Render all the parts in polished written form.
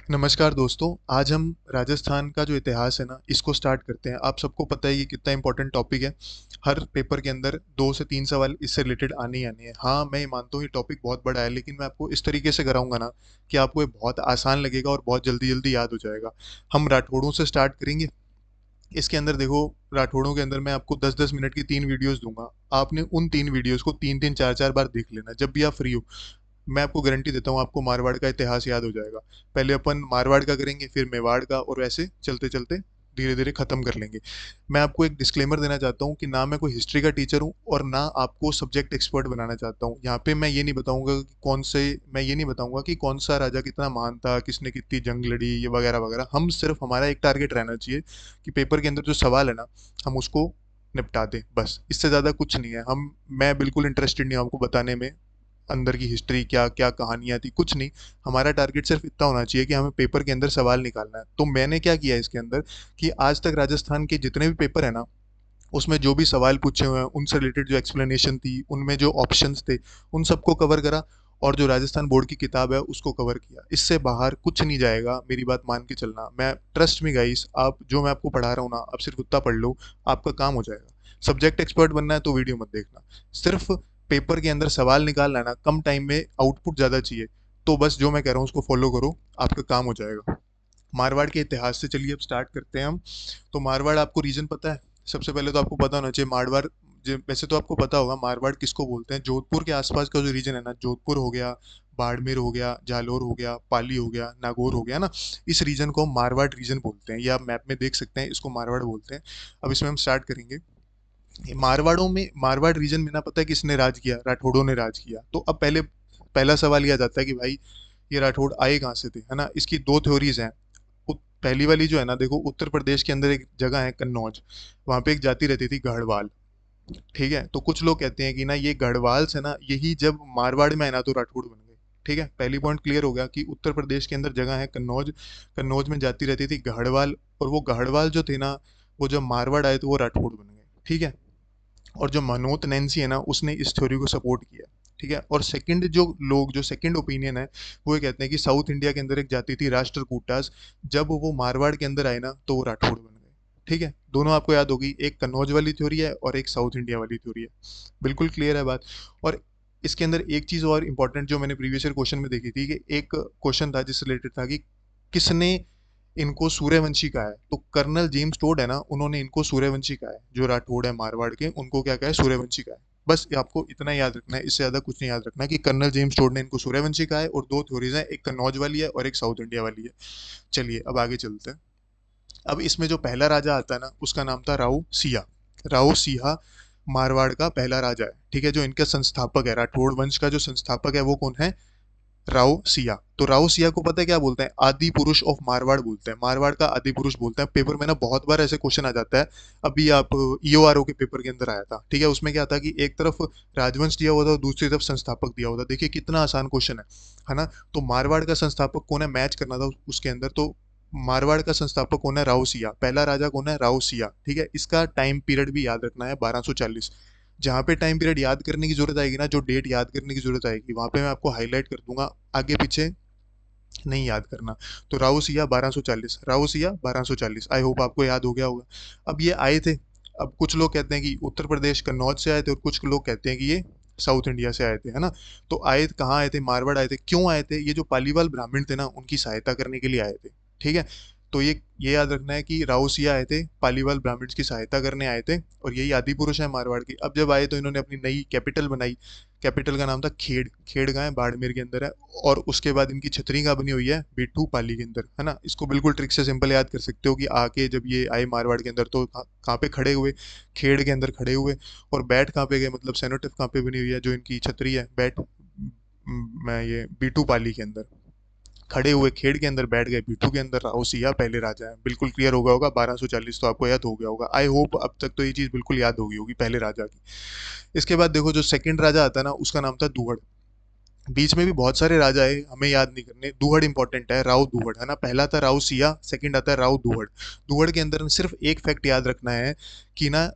नमस्कार दोस्तों। आज हम राजस्थान का जो इतिहास है ना इसको स्टार्ट करते हैं। आप सबको पता है ये कितना इंपॉर्टेंट टॉपिक है। हर पेपर के अंदर 2 से 3 सवाल इससे रिलेटेड आने ही आने हैं। हाँ, मैं ये मानता हूँ ये टॉपिक बहुत बड़ा है, लेकिन मैं आपको इस तरीके से कराऊंगा ना कि आपको ये बहुत आसान लगेगा और बहुत जल्दी जल्दी याद हो जाएगा। हम राठौड़ों से स्टार्ट करेंगे। इसके अंदर देखो, राठौड़ों के अंदर मैं आपको 10-10 मिनट की 3 वीडियोस दूंगा। आपने उन 3 वीडियोस को 3-3 4-4 बार देख लेना जब भी आप फ्री हो। मैं आपको गारंटी देता हूँ आपको मारवाड़ का इतिहास याद हो जाएगा। पहले अपन मारवाड़ का करेंगे, फिर मेवाड़ का, और ऐसे चलते चलते धीरे धीरे खत्म कर लेंगे। मैं आपको एक डिस्क्लेमर देना चाहता हूँ कि ना मैं कोई हिस्ट्री का टीचर हूँ और ना आपको सब्जेक्ट एक्सपर्ट बनाना चाहता हूँ। यहाँ पे मैं ये नहीं बताऊंगा कि कौन सा राजा कितना महान था, किसने कितनी जंग लड़ी, ये वगैरह वगैरह। हम सिर्फ, हमारा एक टारगेट रहना चाहिए कि पेपर के अंदर जो सवाल है ना, हम उसको निपटा दें, बस। इससे ज़्यादा कुछ नहीं है। मैं बिल्कुल इंटरेस्टेड नहीं हूँ आपको बताने में अंदर की हिस्ट्री क्या क्या कहानियां थी, कुछ नहीं। हमारा टारगेट सिर्फ इतना होना चाहिए कि हमें पेपर के अंदर सवाल निकालना है। तो मैंने क्या किया इसके अंदर कि आज तक राजस्थान के जितने भी पेपर है ना, उसमें जो भी सवाल पूछे हुए हैं उनसे रिलेटेड जो एक्सप्लेनेशन थी, उनमें जो ऑप्शंस थे, उन सबको कवर करा। और जो राजस्थान बोर्ड की किताब है उसको कवर किया। इससे बाहर कुछ नहीं जाएगा, मेरी बात मान के चलना। मैं ट्रस्ट मी गाइस, आप जो मैं आपको पढ़ा रहा हूँ ना, आप सिर्फ उतना पढ़ लो, आपका काम हो जाएगा। सब्जेक्ट एक्सपर्ट बनना है तो वीडियो मत देखना। सिर्फ पेपर के अंदर सवाल निकालना है ना, कम टाइम में आउटपुट ज़्यादा चाहिए, तो बस जो मैं कह रहा हूँ उसको फॉलो करो, आपका काम हो जाएगा। मारवाड़ के इतिहास से चलिए अब स्टार्ट करते हैं हम। तो मारवाड़ आपको रीजन पता है? सबसे पहले तो आपको पता होना चाहिए मारवाड़, वैसे तो आपको पता होगा मारवाड़ किसको बोलते हैं। जोधपुर के आसपास का जो रीजन है ना, जोधपुर हो गया, बाड़मेर हो गया, जालोर हो गया, पाली हो गया, नागौर हो गया ना, इस रीजन को हम मारवाड़ रीजन बोलते हैं। ये आप मैप में देख सकते हैं, इसको मारवाड़ बोलते हैं। अब इसमें हम स्टार्ट करेंगे। मारवाड़ रीजन में ना, पता है किसने राज किया? राठौड़ों ने राज किया। तो अब पहला सवाल यह आ जाता है कि भाई ये राठौड़ आए कहाँ से थे, है ना? इसकी दो थ्योरीज हैं। पहली वाली जो है ना, देखो, उत्तर प्रदेश के अंदर एक जगह है कन्नौज, वहां पे एक जाति रहती थी गढ़वाल। ठीक है, तो कुछ लोग कहते हैं कि ना ये गढ़वाल से ना, यही जब मारवाड़ में है ना तो राठौड़ बन गए। ठीक है, पहली पॉइंट क्लियर हो गया कि उत्तर प्रदेश के अंदर जगह है कन्नौज, कन्नौज में जाति रहती थी गढ़वाल, और वो गढ़वाल जो थे ना, वो जब मारवाड़ आए तो वो राठौड़ बन गए। ठीक है, और जो मनोत नैन्सी है ना, उसने इस थ्योरी को सपोर्ट किया। ठीक है, और जो सेकंड ओपिनियन है, वो ये कहते हैं कि साउथ इंडिया के अंदर एक जाति थी राष्ट्रकूटास, जब वो मारवाड़ के अंदर आए ना तो वो राठौड़ बन गए। ठीक है, दोनों आपको याद होगी, एक कन्नौज वाली थ्योरी है और एक साउथ इंडिया वाली थ्योरी है। बिल्कुल क्लियर है बात। और इसके अंदर एक चीज और इंपॉर्टेंट जो मैंने प्रीवियस ईयर क्वेश्चन में देखी थी, कि एक क्वेश्चन था जिससे रिलेटेड था कि किसने इनको सूर्यवंशी कहा है। तो कर्नल जेम्स टोड है ना, उन्होंने इनको सूर्यवंशी कहा है। जो राठौड़ है मारवाड़ के, उनको क्या कहा है? सूर्यवंशी कहा है। बस ये आपको इतना याद रखना है, इससे ज्यादा कुछ नहीं याद रखना है कि कर्नल जेम्स टोड ने इनको सूर्यवंशी कहा है। और दो थ्योरीज हैं, एक कन्नौज वाली है और एक साउथ इंडिया वाली है। चलिए अब आगे चलते हैं। अब इसमें जो पहला राजा आता है ना, उसका नाम था राव सिया। राव सिया मारवाड़ का पहला राजा है। ठीक है, जो इनका संस्थापक है, राठौड़ वंश का जो संस्थापक है वो कौन है? राव सिया। तो राव सिया को पता है क्या बोलते हैं? आदि पुरुष ऑफ मारवाड़ बोलते हैं। मारवाड़ का आदि पुरुष बोलते हैं। पेपर में ना बहुत बार ऐसे क्वेश्चन आ जाता है। अभी आप ईओआरओ के पेपर के अंदर आया था। ठीक है, उसमें क्या था कि एक तरफ राजवंश दिया हुआ था और दूसरी तरफ संस्थापक दिया हुआ था। देखिए कितना आसान क्वेश्चन है ना? तो मारवाड़ का संस्थापक कौन है, मैच करना था उसके अंदर। तो मारवाड़ का संस्थापक कौन है? राव सिया। पहला राजा कौन है? राव सिया। ठीक है, इसका टाइम पीरियड भी याद रखना है, 1240। जहाँ पे टाइम पीरियड याद करने की जरूरत आएगी ना, जो डेट याद करने की जरूरत आएगी, वहां पे मैं आपको हाईलाइट कर दूंगा। आगे पीछे नहीं याद करना। तो राउसिया 1240, राउसिया 1240, आई होप आपको याद हो गया होगा। अब ये आए थे। अब कुछ लोग कहते हैं कि उत्तर प्रदेश कन्नौज से आए थे, और कुछ लोग कहते हैं कि ये साउथ इंडिया से आए थे, है ना? तो आए कहाँ आए थे? मारवाड़ आए थे। क्यों आए थे? ये जो पालीवाल ब्राह्मण थे ना, उनकी सहायता करने के लिए आए थे। ठीक है, तो ये याद रखना है कि राउसिया आए थे, पालीवाल ब्राह्मण की सहायता करने आए थे, और यही आदि पुरुष है मारवाड़ की। अब जब आए तो इन्होंने अपनी नई कैपिटल बनाई। कैपिटल का नाम था खेड़। खेड़ कहाँ है? बाड़मेर के अंदर है। और उसके बाद इनकी छतरी कहाँ बनी हुई है? बिट्ठू पाली के अंदर, है ना? इसको बिल्कुल ट्रिक से सिंपल याद कर सकते हो कि आके जब ये आए मारवाड़ के अंदर तो कहाँ पे खड़े हुए? खेड़ के अंदर खड़े हुए। और बैठ कहाँ पे गए, मतलब सेनोटिप कहाँ पे बनी हुई है जो इनकी छतरी है? बैठ मैं ये बीटू पाली के अंदर खड़े हुए, खेड़ के अंदर बैठ गए, बीटू के अंदर राव सिया पहले राजा है। बिल्कुल क्लियर हो गया होगा, 1240 तो आपको याद हो गया होगा। आई होप अब तक तो ये चीज बिल्कुल याद हो गई होगी पहले राजा की। इसके बाद देखो, जो सेकंड राजा आता है ना, उसका नाम था दुहड़। बीच में भी बहुत सारे राजा है, हमें याद नहीं करने। दुहड़ इंपॉर्टेंट है, राव दुहड़, है ना? पहला था राव सिया, सेकंड आता है राव दुहड़। दुहड़ के अंदर सिर्फ एक फैक्ट याद रखना है कि ना,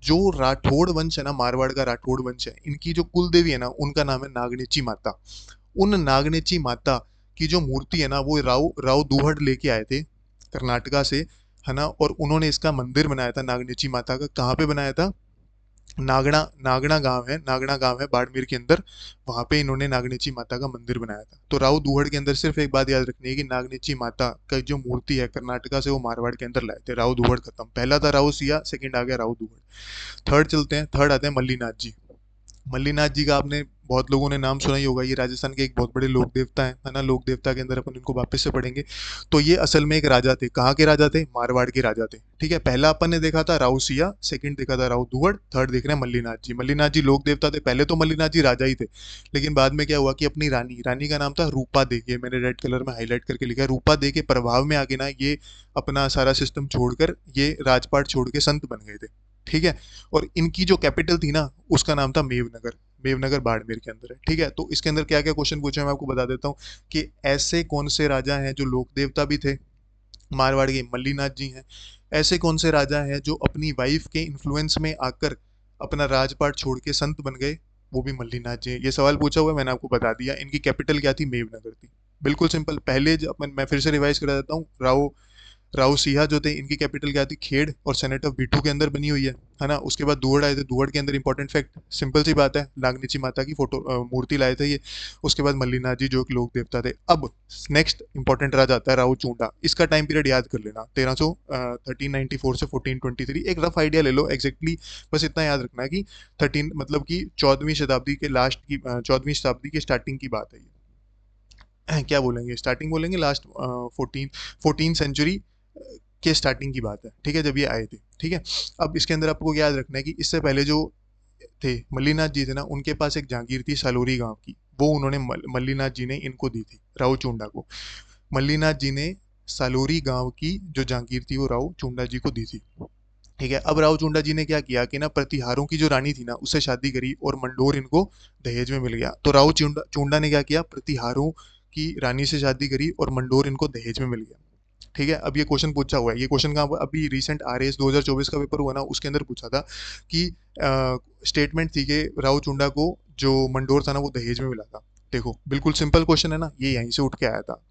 जो राठौड़ वंश है ना, मारवाड़ का राठौड़ वंश है, इनकी जो कुल देवी है ना, उनका नाम है नागनेची माता। उन नागनेची माता की जो मूर्ति है ना वो राव राव दूहड़ लेके आए थे कर्नाटका से, है ना, और उन्होंने इसका मंदिर बनाया था नागनेची माता का। कहाँ पे बनाया था? नागड़ा नागड़ा गांव है, नागड़ा गांव है बाड़मेर के अंदर, वहां पे इन्होंने नागनेची माता का मंदिर बनाया था। तो राव दूहड़ के अंदर सिर्फ एक बात याद रखनी है कि नागनेची माता का जो मूर्ति है कर्नाटका से वो मारवाड़ के अंदर लाए थे। राव दूहड़ खत्म, पहला था राव सिया, सेकंड आ गया राव दूहड़। थर्ड चलते हैं, थर्ड आते हैं मल्लीनाथ जी। मल्लीनाथ जी का आपने बहुत लोगों ने नाम सुना ही होगा, ये राजस्थान के एक बहुत बड़े लोक देवता हैं, है ना। लोक देवता के अंदर अपन इनको वापस से पढ़ेंगे। तो ये असल में एक राजा थे। कहाँ के राजा थे? मारवाड़ के राजा थे। ठीक है, पहला अपन ने देखा था राव सिया, सेकंड देखा था राव दुवड़, थर्ड देख रहे हैं मल्लीनाथ जी। मल्लीनाथ जी लोक देवता थे। पहले तो मल्लीनाथ जी राजा ही थे, लेकिन बाद में क्या हुआ कि अपनी रानी, रानी का नाम था रूपा दे, ये मैंने रेड कलर में हाईलाइट करके लिखा है, रूपा दे के प्रभाव में आके ना ये अपना सारा सिस्टम छोड़कर ये राजपाट छोड़ के संत बन गए थे। ठीक है, और इनकी जो कैपिटल थी ना उसका नाम था मेवनगर। मेवनगर बाड़मेर के अंदर है। ठीक है, तो इसके अंदर क्या क्या क्वेश्चन पूछे हैं मैं आपको बता देता हूँ कि ऐसे कौन से राजा हैं जो लोक देवता भी थे? मारवाड़ के मल्लीनाथ जी हैं। ऐसे कौन से राजा हैं जो अपनी वाइफ के इन्फ्लुएंस में आकर अपना राजपाट छोड़ के संत बन गए? वो भी मल्लीनाथ जी हैं। ये सवाल पूछा हुआ है, मैंने आपको बता दिया। इनकी कैपिटल क्या थी? मेवनगर थी। बिल्कुल सिंपल। पहले मैं फिर से रिवाइज करा देता हूँ। राव राव सिंहा जो थे इनकी कैपिटल क्या थी? खेड़, और सेनेट ऑफ बीटू के अंदर बनी हुई है ना। उसके बाद दुहड़ आए थे, दुहड़ के अंदर इंपॉर्टेंट फैक्ट, सिंपल सी बात है, नागनीची माता की फोटो मूर्ति लाए थे ये। उसके बाद मल्लीनाथ जी जो एक लोक देवता थे। अब नेक्स्ट इंपॉर्टेंट राजा आता है राव चूंडा। इसका टाइम पीरियड याद कर लेना, 1394 से 1423। एक रफ आइडिया ले लो एग्जैक्टली, बस इतना याद रखना है कि 13 मतलब कि 14वीं शताब्दी के लास्ट की, 14वीं शताब्दी के स्टार्टिंग की बात है ये। क्या बोलेंगे, स्टार्टिंग बोलेंगे, लास्ट 14 सेंचुरी के स्टार्टिंग की बात है। ठीक है, जब ये आए थे। ठीक है, अब इसके अंदर आपको याद रखना है कि इससे पहले जो थे मल्लीनाथ जी थे ना, उनके पास एक जागीर थी सालोरी गांव की। वो उन्होंने मल्लीनाथ जी ने इनको दी थी, राव चूंडा को। मल्लीनाथ जी ने सालोरी गांव की जो जागीर थी वो राव चूंडा जी को दी थी। ठीक है, अब राव चूंडा जी ने क्या किया कि ना प्रतिहारों की जो रानी थी ना उससे शादी करी और मंडोर इनको दहेज में मिल गया। तो राव चूंडा चूंडा ने क्या किया? प्रतिहारों की रानी से शादी करी और मंडोर इनको दहेज में मिल गया। ठीक है, अब ये क्वेश्चन पूछा हुआ है, ये क्वेश्चन का अभी रिसेंट आरएएस 2024 का पेपर हुआ ना, उसके अंदर पूछा था कि स्टेटमेंट थी कि राव चुंडा को जो मंडोर था ना वो दहेज में मिला था। देखो बिल्कुल सिंपल क्वेश्चन है ना, ये यहीं से उठ के आया था।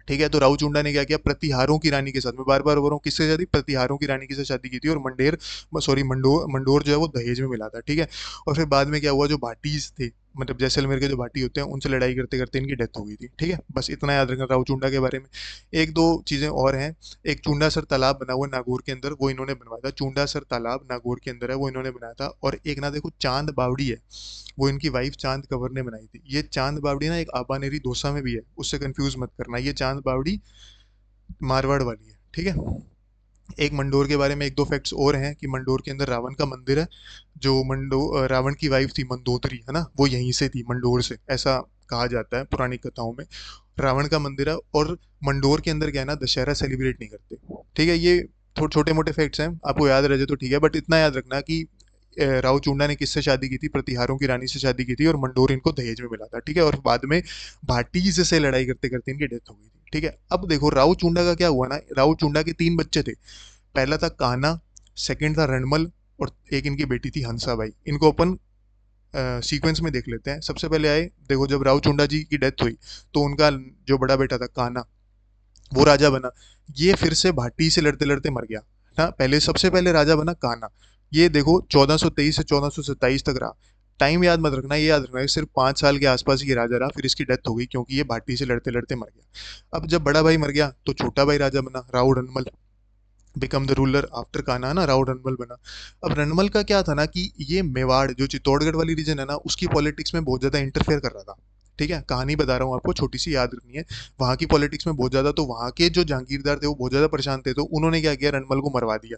ठीक है, तो राव चुंडा ने क्या किया? प्रतिहारों की रानी के साथ, मैं बार बार बोल रहा हूँ किससे शादी? प्रतिहारों की रानी के साथ शादी की थी, और मंडोर मंडोर जो है वो दहेज में मिला था। ठीक है, और फिर बाद में क्या हुआ, जो भाटीज थे, मतलब जैसलमेर के जो भाटी होते हैं, उनसे लड़ाई करते करते इनकी डेथ हो गई थी। ठीक है, बस इतना याद रखना राव चुंडा के बारे में। एक दो चीजें और हैं। एक चुंडासर तालाब बना हुआ है नागौर के अंदर, वो इन्होंने बनवाया था। चुंडासर तालाब नागौर के अंदर है, वो इन्होंने बनाया था। और एक ना देखो चांद बावड़ी है, वो इनकी वाइफ चांद कंवर ने बनाई थी। ये चांद बावड़ी ना एक आबानेरी दोसा में भी है, उससे कंफ्यूज मत करना। ये चांद बावड़ी मारवाड़ वाली है। ठीक है, एक मंडोर के बारे में एक दो फैक्ट्स और हैं कि मंडोर के अंदर रावण का मंदिर है। जो रावण की वाइफ थी मंदोदरी, है ना, वो यहीं से थी, मंडोर से, ऐसा कहा जाता है पुरानी कथाओं में। रावण का मंदिर है। और मंडोर के अंदर क्या है ना, दशहरा सेलिब्रेट नहीं करते। ठीक है, ये थोड़े छोटे मोटे फैक्ट्स हैं, आपको याद रह जाए तो ठीक है, बट इतना याद रखना कि राव चूंडा ने किससे शादी की थी? प्रतिहारों की रानी से शादी की थी, और मंडोर इनको दहेज में मिला था। ठीक है, और बाद में भाटीज से लड़ाई करते करते इनकी डेथ हो गई थी। ठीक है, अब देखो राव चूंडा का क्या हुआ ना, राव चूंडा के 3 बच्चे थे। पहला था कान्हा, सेकंड था रणमल, और एक इनकी बेटी थी हंसाबाई। इनको अपन सीक्वेंस में देख लेते हैं। सबसे पहले आए, देखो जब राव चुंडा जी की डेथ हुई तो उनका जो बड़ा बेटा था कान्हा, वो राजा बना। ये फिर से भाटी से लड़ते लड़ते मर गया ना। पहले सबसे पहले राजा बना कान्हा। ये देखो 1423 से 1427 तक रहा। टाइम याद मत रखना, ये याद रखना है सिर्फ 5 साल के आसपास ये राजा रहा, फिर इसकी डेथ हो गई क्योंकि ये भाटी से लड़ते लड़ते मर गया। अब जब बड़ा भाई मर गया तो छोटा भाई राजा बना, Rao Ranmal become the ruler after Kanha ना, राव रणमल बना। अब रणमल का क्या था ना कि ये मेवाड़ जो चित्तौड़गढ़ वाली रीजन है ना उसकी पॉलिटिक्स में बहुत ज्यादा इंटरफेयर कर रहा था। ठीक है, कहानी बता रहा हूँ आपको, छोटी सी याद रखनी है। वहाँ की पॉलिटिक्स में बहुत ज्यादा, तो वहाँ के जो जागीरदार थे वो बहुत ज्यादा परेशान थे, तो उन्होंने क्या किया, रणमल को मरवा दिया।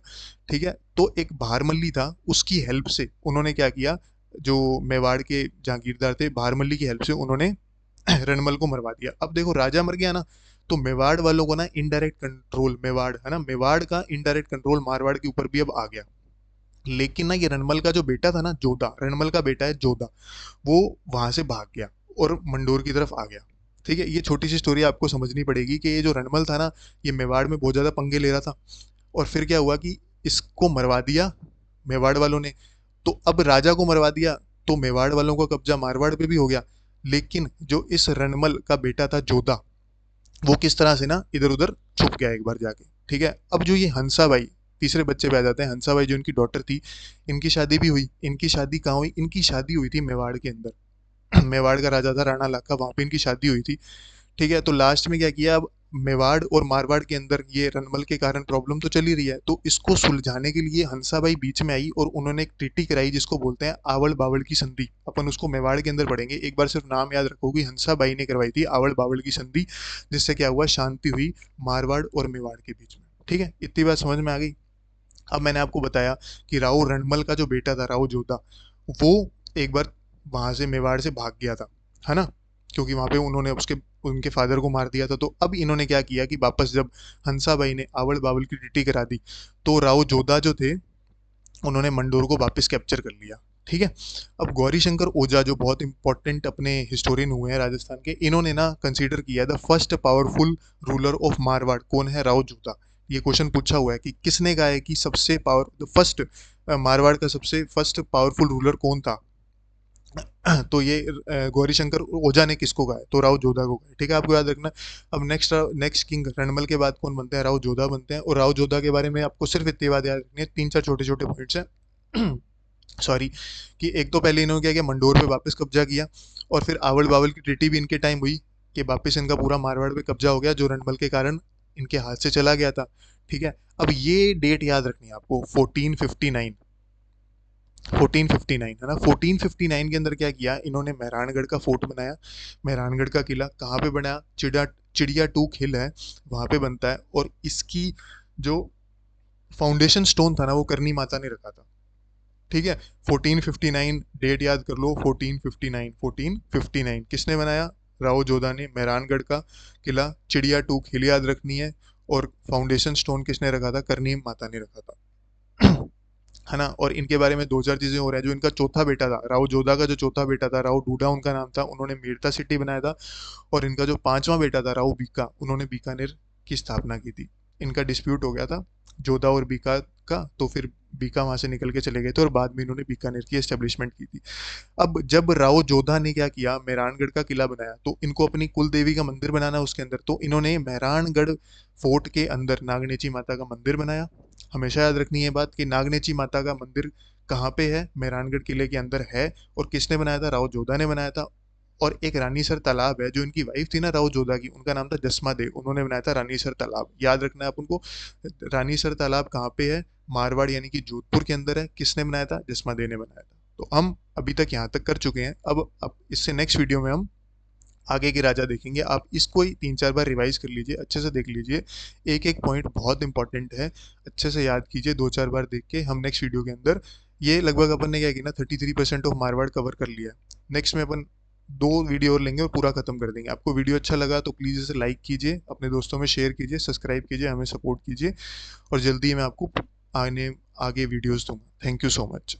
ठीक है, तो एक भारमल्ली था, उसकी हेल्प से उन्होंने क्या किया, जो मेवाड़ के जागीरदार थे, भारमल्ली की हेल्प से उन्होंने रणमल को मरवा दिया। अब देखो राजा मर गया ना, तो मेवाड़ वालों को ना इनडायरेक्ट कंट्रोल, मेवाड़ है ना, मेवाड़ का इनडायरेक्ट कंट्रोल मारवाड़ के ऊपर भी अब आ गया। लेकिन ना ये रणमल का जो बेटा था ना, जोधा, रणमल का बेटा है जोधा, वो वहां से भाग गया और मंडोर की तरफ आ गया। ठीक है, ये छोटी सी स्टोरी आपको समझनी पड़ेगी कि ये जो रणमल था ना, ये मेवाड़ में बहुत ज्यादा पंगे ले रहा था। और फिर क्या हुआ कि इसको मरवा दिया मेवाड़ वालों ने। तो अब राजा को मरवा दिया, तो मेवाड़ वालों का कब्जा मारवाड़ पे भी हो गया। लेकिन जो इस रणमल का बेटा था जोधा, वो किस तरह से ना इधर उधर छुप गया एक बार जाके। ठीक है, अब जो ये हंसाबाई, तीसरे बच्चे पे आ जाते हैं। हंसाबाई जो इनकी डॉटर थी, इनकी शादी भी हुई। इनकी शादी कहाँ हुई? इनकी शादी हुई थी मेवाड़ के अंदर। मेवाड़ का राजा था राणा लाखा, वहां पे इनकी शादी हुई थी। ठीक है, तो लास्ट में क्या किया, अब मेवाड़ और मारवाड़ के अंदर ये रणमल के कारण प्रॉब्लम तो चल ही रही है, तो इसको सुलझाने के लिए हंसाबाई बीच में आई और उन्होंने एक ट्रीटी कराई जिसको बोलते हैं आवड़ बावड़ की संधि। अपन उसको मेवाड़ के अंदर पढ़ेंगे, एक बार सिर्फ नाम याद रखोगी, हंसाबाई ने करवाई थी आवड़ बावड़ की संधि, जिससे क्या हुआ, शांति हुई मारवाड़ और मेवाड़ के बीच में। ठीक है, इतनी बात समझ में आ गई। अब मैंने आपको बताया कि राव रणमल का जो बेटा था राव जोधा, वो एक बार वहां से मेवाड़ से भाग गया था, है ना, क्योंकि वहां पे उन्होंने उसके उनके फादर को मार दिया था। तो अब इन्होंने क्या किया कि वापस जब हंसाबाई ने आवड़ बावड़ की ड्यूटी करा दी, तो राव जोधा जो थे, उन्होंने मंडोर को वापस कैप्चर कर लिया। ठीक है, अब गौरी शंकर ओझा जो बहुत इंपॉर्टेंट अपने हिस्टोरियन हुए हैं राजस्थान के, इन्होंने ना कंसीडर किया the first powerful ruler of Marwar कौन है, राव जोधा। ये क्वेश्चन पूछा हुआ है कि किसने कहा है कि सबसे पावर द फर्स्ट मारवाड़ का सबसे फर्स्ट पावरफुल रूलर कौन था। तो ये गौरी शंकर ओझा ने किसको कहा है, तो राव जोधा को कहा है। ठीक है, आपको याद रखना। अब नेक्स्ट नेक्स्ट किंग रणमल के बाद कौन बनते हैं, राव जोधा बनते हैं। और राव जोधा के बारे में आपको सिर्फ इतनी बात याद रखनी है, तीन चार छोटे छोटे पॉइंट्स हैं। सॉरी, कि एक तो पहले इन्होंने क्या किया, मंडोर पे वापस कब्जा किया, और फिर आवल बावल की ट्रीटी भी इनके टाइम हुई कि वापस इनका पूरा मारवाड़ पे कब्जा हो गया, जो रणमल के कारण इनके हाथ से चला गया था। ठीक है, अब ये डेट याद रखनी है आपको, 1459। 1459 है ना, 1459 के अंदर क्या किया इन्होंने, मेहरानगढ़ का फोर्ट बनाया। मेहरानगढ़ का किला कहाँ पे बनाया, चिड़िया टूक हिल है, वहां पे बनता है। और इसकी जो फाउंडेशन स्टोन था ना, वो करनी माता ने रखा था। ठीक है, 1459 डेट याद कर लो, 1459, 1459 किसने बनाया, राव जोधा ने। मेहरानगढ़ का किला चिड़िया टूक हिल याद रखनी है। और फाउंडेशन स्टोन किसने रखा था, करनी माता ने रखा था। है ना, और इनके बारे में दो चार चीजें हो रहा है। जो इनका चौथा बेटा था, राव जोधा का जो चौथा बेटा था, राव डूडा उनका नाम था, उन्होंने मेड़ता सिटी बनाया था। और इनका जो पांचवा बेटा था राव बीका, उन्होंने बीकानेर की स्थापना की थी। इनका डिस्प्यूट हो गया था जोधा और बीका का, तो फिर बीका वहां से निकल के चले गए थे, और बाद में इन्होंने बीकानेर की एस्टेब्लिशमेंट की थी। अब जब राव जोधा ने क्या किया, मेहरानगढ़ का किला बनाया, तो इनको अपनी कुल देवी का मंदिर बनाना उसके अंदर, तो इन्होंने मेहरानगढ़ फोर्ट के अंदर नागनेची माता का मंदिर बनाया। हमेशा याद रखनी है बात कि नागनेची माता का मंदिर कहाँ पे है, मेहरानगढ़ किले के अंदर है। और किसने बनाया था, राव जोधा ने बनाया था। और एक रानीसर तालाब है, जो इनकी वाइफ थी ना राव जोधा की, उनका नाम था जसमा दे, उन्होंने बनाया था रानीसर तालाब। याद रखना है आप उनको। रानीसर तालाब कहाँ पे है, मारवाड़ यानी कि जोधपुर के अंदर है। किसने बनाया था, जसमा दे ने बनाया था। तो हम अभी तक यहाँ तक कर चुके हैं। अब इससे नेक्स्ट वीडियो में हम आगे के राजा देखेंगे। आप इसको ही तीन चार बार रिवाइज कर लीजिए, अच्छे से देख लीजिए, एक एक पॉइंट बहुत इंपॉर्टेंट है, अच्छे से याद कीजिए, दो चार बार देख के हम नेक्स्ट वीडियो के अंदर, ये लगभग अपन ने क्या किया ना, 33% ऑफ मारवाड़ कवर कर लिया है। नेक्स्ट में अपन दो वीडियो और लेंगे और पूरा खत्म कर देंगे। आपको वीडियो अच्छा लगा तो प्लीज़ इसे लाइक कीजिए, अपने दोस्तों में शेयर कीजिए, सब्सक्राइब कीजिए, हमें सपोर्ट कीजिए, और जल्दी ही मैं आपको आने आगे वीडियोस दूंगा। Thank you so much.